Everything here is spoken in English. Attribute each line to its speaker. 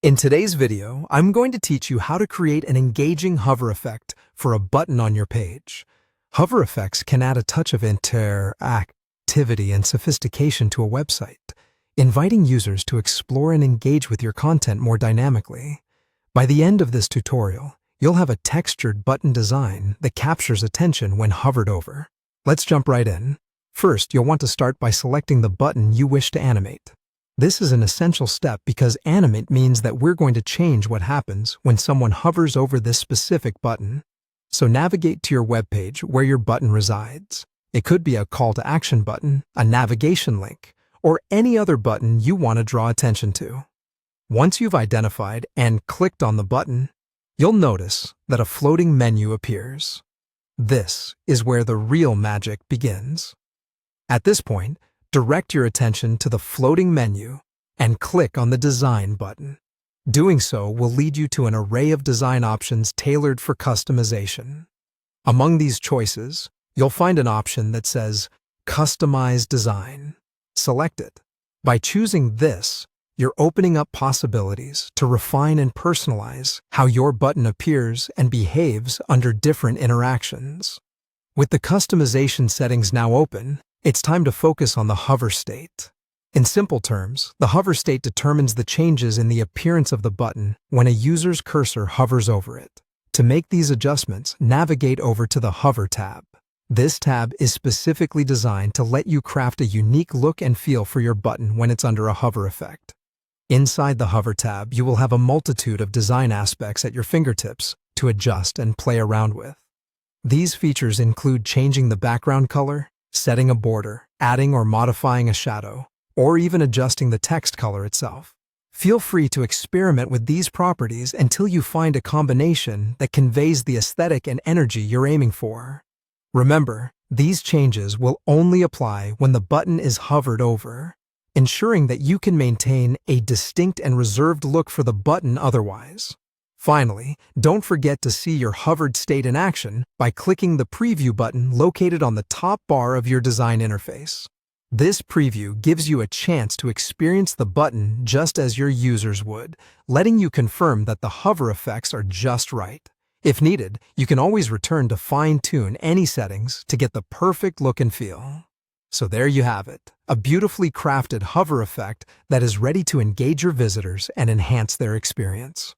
Speaker 1: In today's video, I'm going to teach you how to create an engaging hover effect for a button on your page. Hover effects can add a touch of interactivity and sophistication to a website, inviting users to explore and engage with your content more dynamically. By the end of this tutorial, you'll have a textured button design that captures attention when hovered over. Let's jump right in. First, you'll want to start by selecting the button you wish to animate. This is an essential step because animate means that we're going to change what happens when someone hovers over this specific button. So navigate to your web page where your button resides. It could be a call to action button, a navigation link, or any other button you want to draw attention to. Once you've identified and clicked on the button, you'll notice that a floating menu appears. This is where the real magic begins. At this point, direct your attention to the floating menu and click on the Design button. Doing so will lead you to an array of design options tailored for customization. Among these choices, you'll find an option that says Customize Design. Select it. By choosing this, you're opening up possibilities to refine and personalize how your button appears and behaves under different interactions. With the customization settings now open, it's time to focus on the hover state. In simple terms, the hover state determines the changes in the appearance of the button when a user's cursor hovers over it. To make these adjustments, navigate over to the Hover tab. This tab is specifically designed to let you craft a unique look and feel for your button when it's under a hover effect. Inside the Hover tab, you will have a multitude of design aspects at your fingertips to adjust and play around with. These features include changing the background color, setting a border, adding or modifying a shadow, or even adjusting the text color itself. Feel free to experiment with these properties until you find a combination that conveys the aesthetic and energy you're aiming for. Remember, these changes will only apply when the button is hovered over, ensuring that you can maintain a distinct and reserved look for the button otherwise. Finally, don't forget to see your hovered state in action by clicking the Preview button located on the top bar of your design interface. This preview gives you a chance to experience the button just as your users would, letting you confirm that the hover effects are just right. If needed, you can always return to fine-tune any settings to get the perfect look and feel. So there you have it, a beautifully crafted hover effect that is ready to engage your visitors and enhance their experience.